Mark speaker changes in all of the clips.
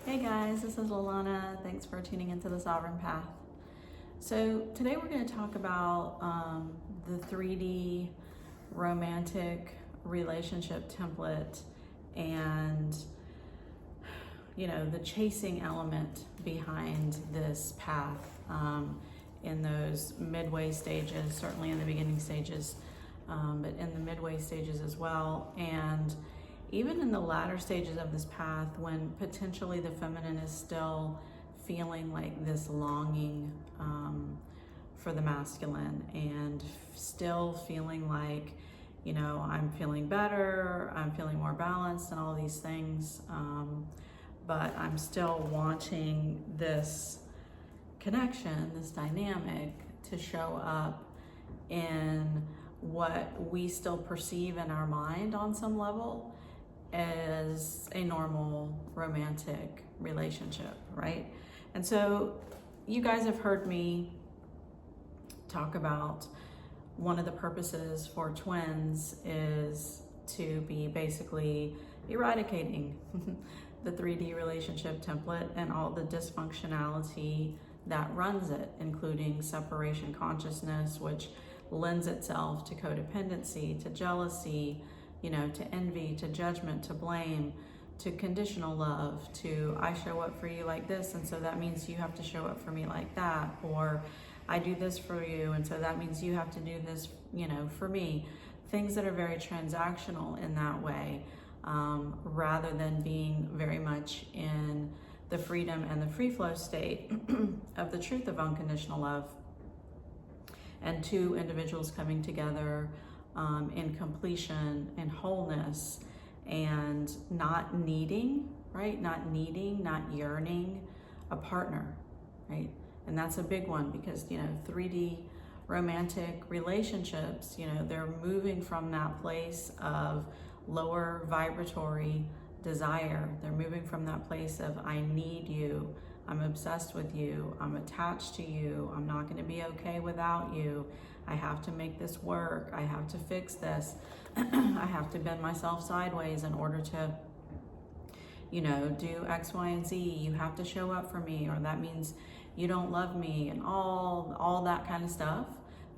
Speaker 1: Hey guys, this is Lalana. Thanks for tuning into the Sovereign Path. So today we're going to talk about the 3D romantic relationship template and, you know, the chasing element behind this path in those midway stages, certainly in the beginning stages, but in the midway stages as well. And even in the latter stages of this path, when potentially the feminine is still feeling like this longing for the masculine and still feeling like, you know, I'm feeling better, I'm feeling more balanced and all these things, but I'm still wanting this connection, this dynamic to show up in what we still perceive in our mind on some level as a normal romantic relationship, right? And so you guys have heard me talk about one of the purposes for twins is to be basically eradicating the 3D relationship template and all the dysfunctionality that runs it, including separation consciousness, which lends itself to codependency, to jealousy, you know, to envy, to judgment, to blame, to conditional love, to I show up for you like this, and so that means you have to show up for me like that, or I do this for you, and so that means you have to do this, you know, for me. Things that are very transactional in that way, rather than being very much in the freedom and the free flow state of the truth of unconditional love, and two individuals coming together in completion and wholeness, and not needing, right? Not needing, not yearning a partner, right? And that's a big one because, you know, 3D romantic relationships, you know, they're moving from that place of lower vibratory desire. They're moving from that place of I need you, I'm obsessed with you, I'm attached to you, I'm not going to be okay without you, I have to make this work, I have to fix this, I have to bend myself sideways in order to, you know, do X, Y, and Z, you have to show up for me, or that means you don't love me, and all that kind of stuff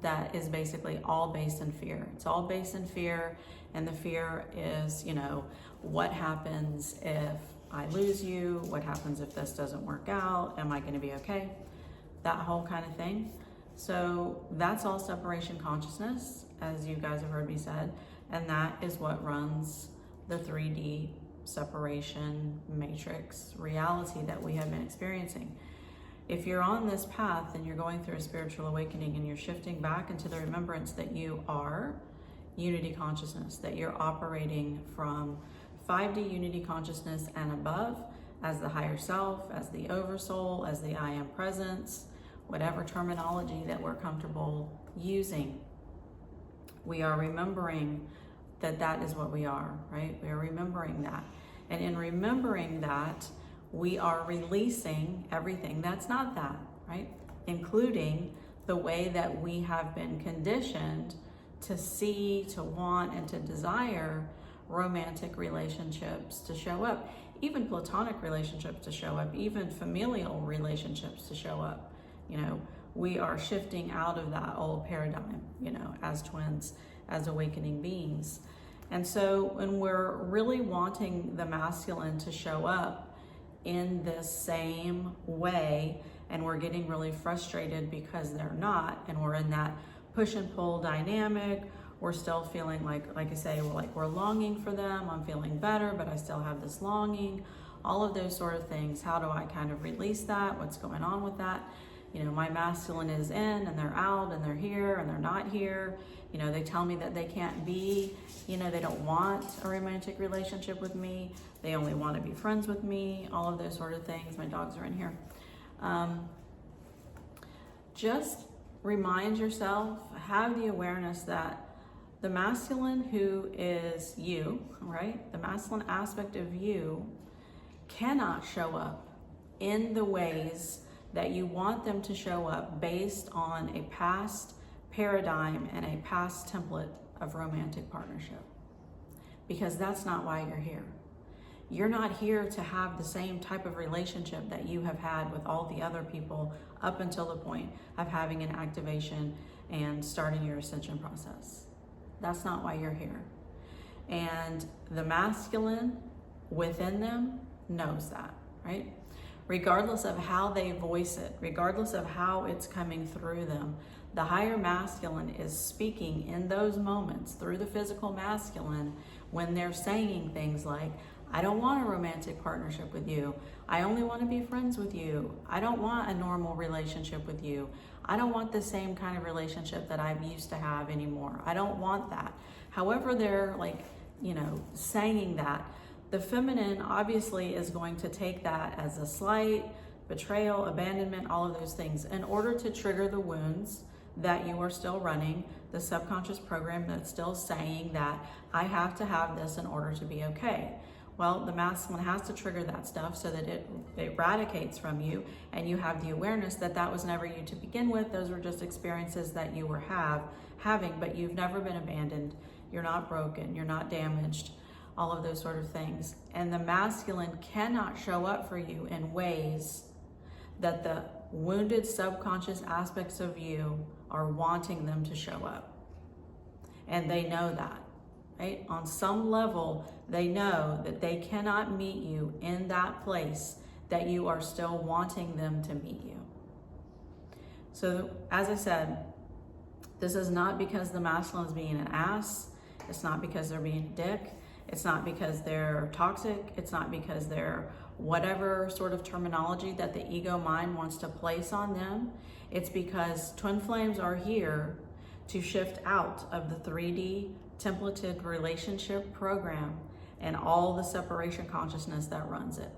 Speaker 1: that is basically all based in fear. It's all based in fear, and the fear is, you know, what happens if I lose you? What happens if this doesn't work out? Am I going to be okay? That whole kind of thing. So that's all separation consciousness, as you guys have heard me said, and that is what runs the 3D separation matrix reality that we have been experiencing. If you're on this path and you're going through a spiritual awakening and you're shifting back into the remembrance that you are unity consciousness, that you're operating from 5D unity consciousness and above as the higher self, as the oversoul, as the I am presence, whatever terminology that we're comfortable using, we are remembering that that is what we are, right? We are remembering that. And in remembering that, we are releasing everything that's not that, right? Including the way that we have been conditioned to see, to want, and to desire romantic relationships to show up, even platonic relationships to show up, even familial relationships to show up. You know, we are shifting out of that old paradigm, you know, as twins, as awakening beings. And so when we're really wanting the masculine to show up in this same way, and we're getting really frustrated because they're not, and we're in that push and pull dynamic, we're still feeling like I say, we're longing for them, I'm feeling better, but I still have this longing, all of those sort of things. How do I kind of release that? What's going on with that? You know, my masculine is in and they're out and they're here and they're not here. You know, they tell me that they can't be, you know, they don't want a romantic relationship with me. They only want to be friends with me, all of those sort of things. My dogs are in here. Just remind yourself, have the awareness that the masculine who is you, right? The masculine aspect of you cannot show up in the ways that you want them to show up based on a past paradigm and a past template of romantic partnership. Because that's not why you're here. You're not here to have the same type of relationship that you have had with all the other people up until the point of having an activation and starting your ascension process. That's not why you're here. And the masculine within them knows that, right? Regardless of how they voice it, regardless of how it's coming through them, the higher masculine is speaking in those moments through the physical masculine when they're saying things like, I don't want a romantic partnership with you. I only want to be friends with you. I don't want a normal relationship with you. I don't want the same kind of relationship that I used to have anymore. I don't want that. However, they're like, saying that, the feminine obviously is going to take that as a slight, betrayal, abandonment, all of those things in order to trigger the wounds that you are still running, the subconscious program that's still saying that I have to have this in order to be okay. Well, the masculine has to trigger that stuff so that it eradicates from you, and you have the awareness that that was never you to begin with. Those were just experiences that you were having, but you've never been abandoned. You're not broken. You're not damaged. All of those sort of things. And the masculine cannot show up for you in ways that the wounded subconscious aspects of you are wanting them to show up. And they know that, right? On some level, they know that they cannot meet you in that place that you are still wanting them to meet you. So, as I said, this is not because the masculine is being an ass. It's not because they're being a dick. It's not because they're toxic. It's not because they're whatever sort of terminology that the ego mind wants to place on them. It's because twin flames are here to shift out of the 3D templated relationship program and all the separation consciousness that runs it.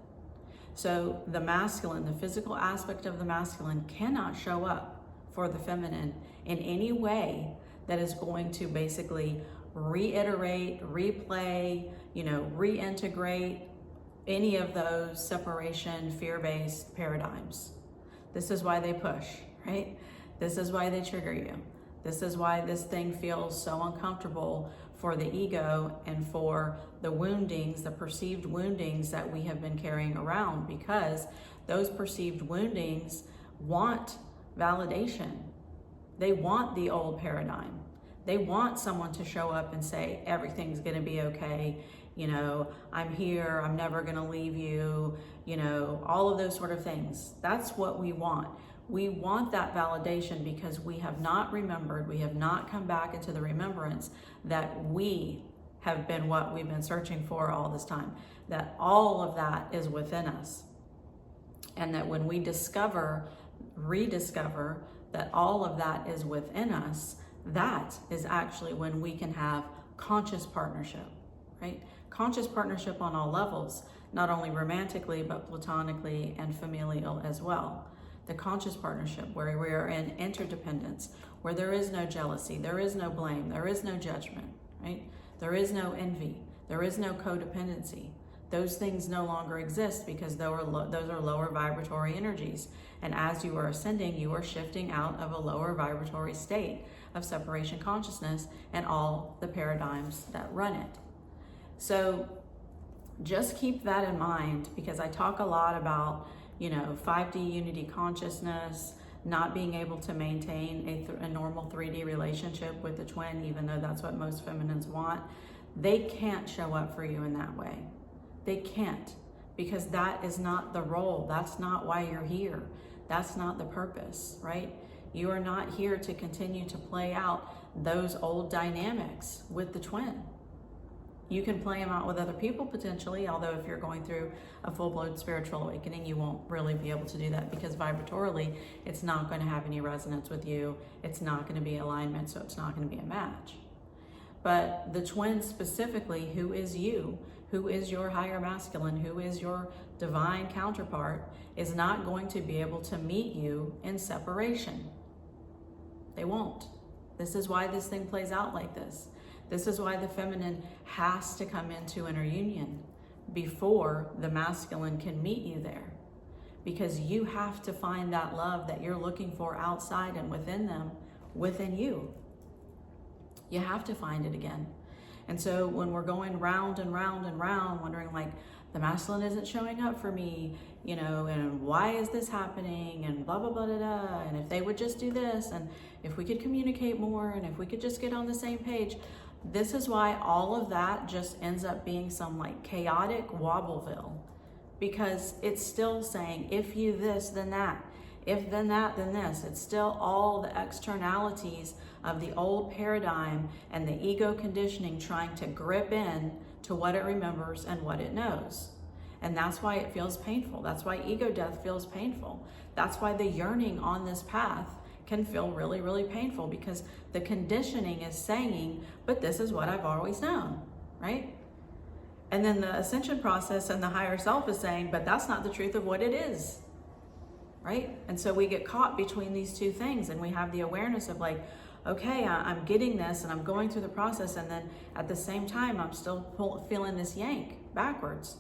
Speaker 1: So the masculine, the physical aspect of the masculine, cannot show up for the feminine in any way that is going to basically reiterate, replay, reintegrate any of those separation, fear-based paradigms. This is why they push, right? This is why they trigger you. This is why this thing feels so uncomfortable for the ego and for the woundings, the perceived woundings that we have been carrying around, because those perceived woundings want validation. They want the old paradigm. They want someone to show up and say, everything's gonna be okay. I'm here, I'm never gonna leave you, all of those sort of things. That's what we want. We want that validation because we have not remembered, we have not come back into the remembrance that we have been what we've been searching for all this time, that all of that is within us. And that when we rediscover that all of that is within us, that is actually when we can have conscious partnership, right? Conscious partnership on all levels, not only romantically, but platonically and familial as well. The conscious partnership where we are in interdependence, where there is no jealousy, there is no blame, there is no judgment, right? There is no envy, there is no codependency. Those things no longer exist because those are lower vibratory energies. And as you are ascending, you are shifting out of a lower vibratory state of separation consciousness and all the paradigms that run it. So just keep that in mind, because I talk a lot about 5D unity consciousness, not being able to maintain a normal 3D relationship with the twin, even though that's what most feminines want. They can't show up for you in that way. They can't, because that is not the role. That's not why you're here. That's not the purpose, right? You are not here to continue to play out those old dynamics with the twin. You can play them out with other people potentially, although if you're going through a full-blown spiritual awakening, you won't really be able to do that because vibratorily, it's not going to have any resonance with you. It's not going to be alignment, so it's not going to be a match. But the twin specifically, who is you, who is your higher masculine, who is your divine counterpart, is not going to be able to meet you in separation. They won't. This is why this thing plays out like this. This is why the feminine has to come into inner union before the masculine can meet you there. Because you have to find that love that you're looking for outside and within them, within you. You have to find it again. And so when we're going round and round and round, wondering like, the masculine isn't showing up for me, you know, and why is this happening, and blah, blah, blah, blah, blah, and if they would just do this, and if we could communicate more, and if we could just get on the same page. This is why all of that just ends up being some like chaotic Wobbleville, because it's still saying, if you this, then that. If then that, then this. It's still all the externalities of the old paradigm and the ego conditioning trying to grip in to what it remembers and what it knows. And that's why it feels painful. That's why ego death feels painful. That's why the yearning on this path can feel really, really painful, because the conditioning is saying, but this is what I've always known, right? And then the ascension process and the higher self is saying, but that's not the truth of what it is, right? And so we get caught between these two things, and we have the awareness of like, okay, I'm getting this and I'm going through the process, and then at the same time, I'm still feeling this yank backwards.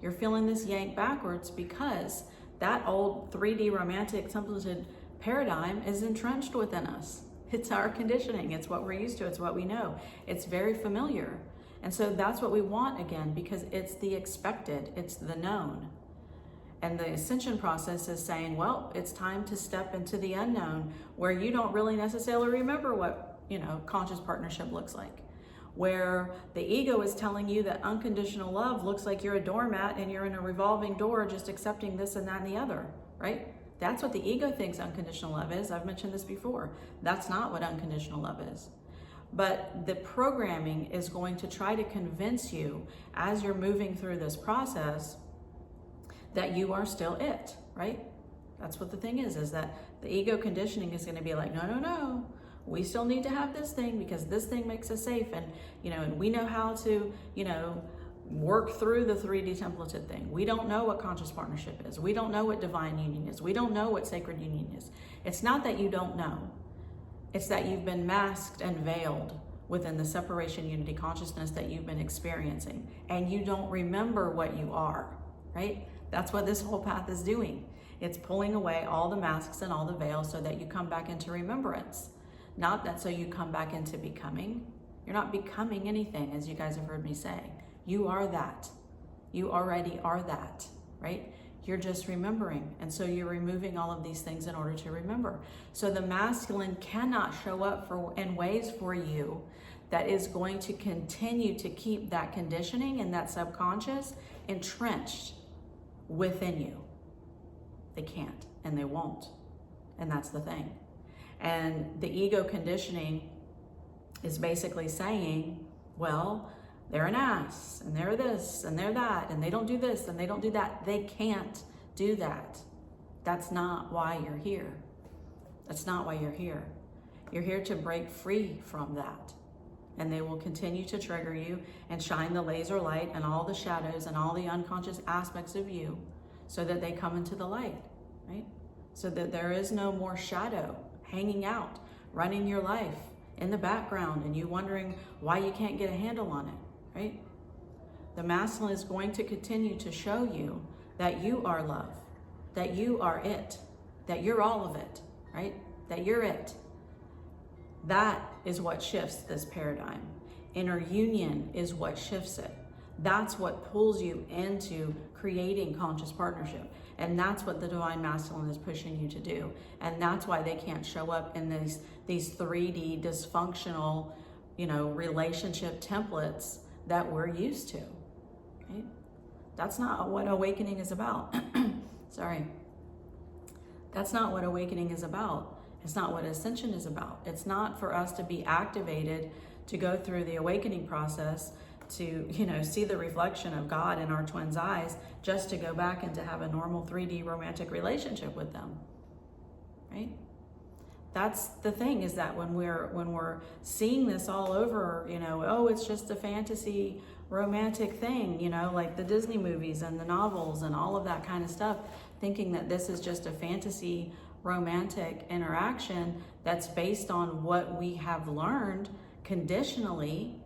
Speaker 1: You're feeling this yank backwards because that old 3D romantic templated paradigm is entrenched within us. It's our conditioning. It's what we're used to. It's what we know. It's very familiar. And so that's what we want again, because it's the expected. It's the known. And the ascension process is saying, well, it's time to step into the unknown, where you don't really necessarily remember what, you know, conscious partnership looks like. Where the ego is telling you that unconditional love looks like you're a doormat and you're in a revolving door just accepting this and that and the other, right? That's what the ego thinks unconditional love is. I've mentioned this before. That's not what unconditional love is. But the programming is going to try to convince you as you're moving through this process that you are still it, right? That's what the thing is that the ego conditioning is going to be like, no, no, no. We still need to have this thing because this thing makes us safe. And, you know, and we know how to, you know, work through the 3D templated thing. We don't know what conscious partnership is. We don't know what divine union is. We don't know what sacred union is. It's not that you don't know. It's that you've been masked and veiled within the separation unity consciousness that you've been experiencing. And you don't remember what you are, right? That's what this whole path is doing. It's pulling away all the masks and all the veils so that you come back into remembrance. Not that so you come back into becoming. You're not becoming anything, as you guys have heard me say. You are that. You already are that, right? You're just remembering. And so you're removing all of these things in order to remember. So the masculine cannot show up in ways for you that is going to continue to keep that conditioning and that subconscious entrenched within you. They can't, and they won't. And that's the thing. And the ego conditioning is basically saying, well, they're an ass, and they're this, and they're that, and they don't do this, and they don't do that. They can't do that. That's not why you're here. That's not why you're here. You're here to break free from that. And they will continue to trigger you and shine the laser light and all the shadows and all the unconscious aspects of you so that they come into the light, right? So that there is no more shadow hanging out, running your life in the background and you wondering why you can't get a handle on it, right? The masculine is going to continue to show you that you are love, that you are it, that you're all of it, right? That you're it. That is what shifts this paradigm. Inner union is what shifts it. That's what pulls you into creating conscious partnership. And that's what the divine masculine is pushing you to do. And that's why they can't show up in these 3D dysfunctional, you know, relationship templates that we're used to. Right? That's not what awakening is about. Sorry. That's not what awakening is about. It's not what ascension is about. It's not for us to be activated to go through the awakening process to, you know, see the reflection of God in our twins' eyes just to go back and to have a normal 3D romantic relationship with them, right? That's the thing, is that when we're seeing this all over, you know, oh, it's just a fantasy romantic thing, you know, like the Disney movies and the novels and all of that kind of stuff, thinking that this is just a fantasy romantic interaction that's based on what we have learned conditionally.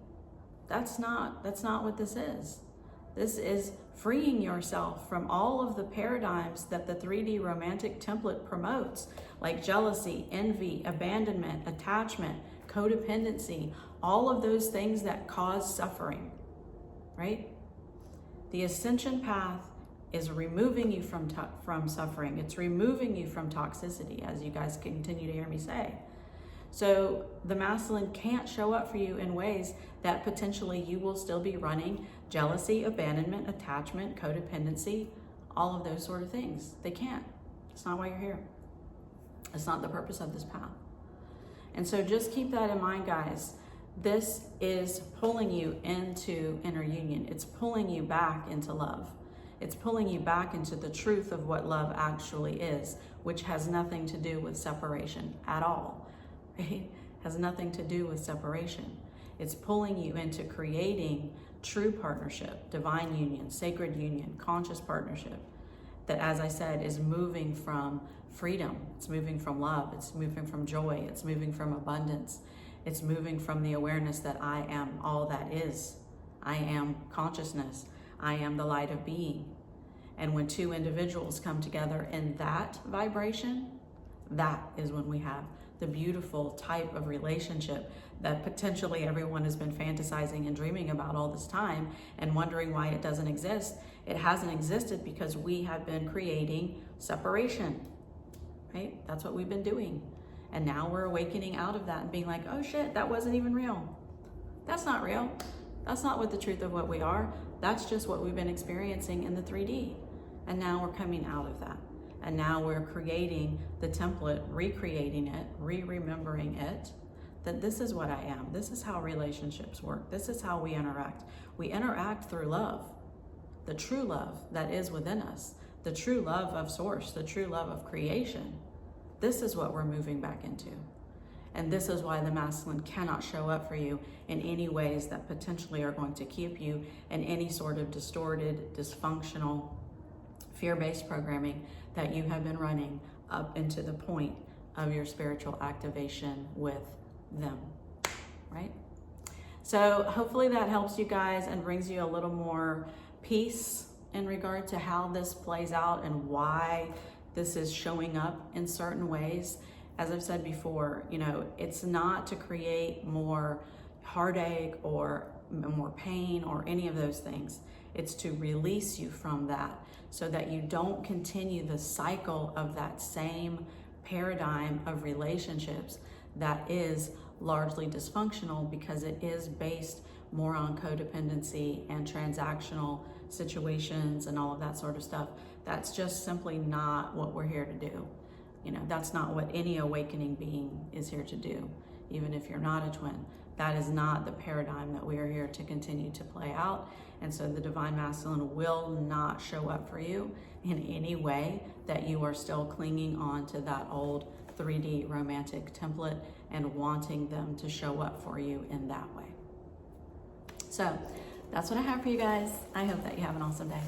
Speaker 1: That's not what this is. This is freeing yourself from all of the paradigms that the 3D romantic template promotes, like jealousy, envy, abandonment, attachment, codependency, all of those things that cause suffering, right? The ascension path is removing you from suffering. It's removing you from toxicity, as you guys continue to hear me say. So the masculine can't show up for you in ways that potentially you will still be running jealousy, abandonment, attachment, codependency, all of those sort of things. They can't. It's not why you're here. It's not the purpose of this path. And so just keep that in mind, guys. This is pulling you into inner union. It's pulling you back into love. It's pulling you back into the truth of what love actually is, which has nothing to do with separation at all. Right? Has nothing to do with separation. It's pulling you into creating true partnership, divine union, sacred union, conscious partnership, that, as I said, is moving from freedom. It's moving from love. It's moving from joy. It's moving from abundance. It's moving from the awareness that I am all that is. I am consciousness. I am the light of being. And when two individuals come together in that vibration, that is when we have the beautiful type of relationship that potentially everyone has been fantasizing and dreaming about all this time and wondering why it doesn't exist. It hasn't existed because we have been creating separation, right? That's what we've been doing. And now we're awakening out of that and being like, oh shit, that wasn't even real. That's not real. That's not what the truth of what we are. That's just what we've been experiencing in the 3D. And now we're coming out of that. And now we're creating the template, recreating it, remembering it, that this is what I am. This is how relationships work. This is how we interact. We interact through love, the true love that is within us, the true love of source, the true love of creation. This is what we're moving back into. And this is why the masculine cannot show up for you in any ways that potentially are going to keep you in any sort of distorted, dysfunctional, fear-based programming that you have been running up into the point of your spiritual activation with them, right? So hopefully that helps you guys and brings you a little more peace in regard to how this plays out and why this is showing up in certain ways. As I've said before, you know, it's not to create more heartache or more pain or any of those things. It's to release you from that so that you don't continue the cycle of that same paradigm of relationships that is largely dysfunctional, because it is based more on codependency and transactional situations and all of that sort of stuff. That's just simply not what we're here to do. You know, that's not what any awakening being is here to do, even if you're not a twin. That is not the paradigm that we are here to continue to play out. And so the divine masculine will not show up for you in any way that you are still clinging on to that old 3D romantic template and wanting them to show up for you in that way. So that's what I have for you guys. I hope that you have an awesome day.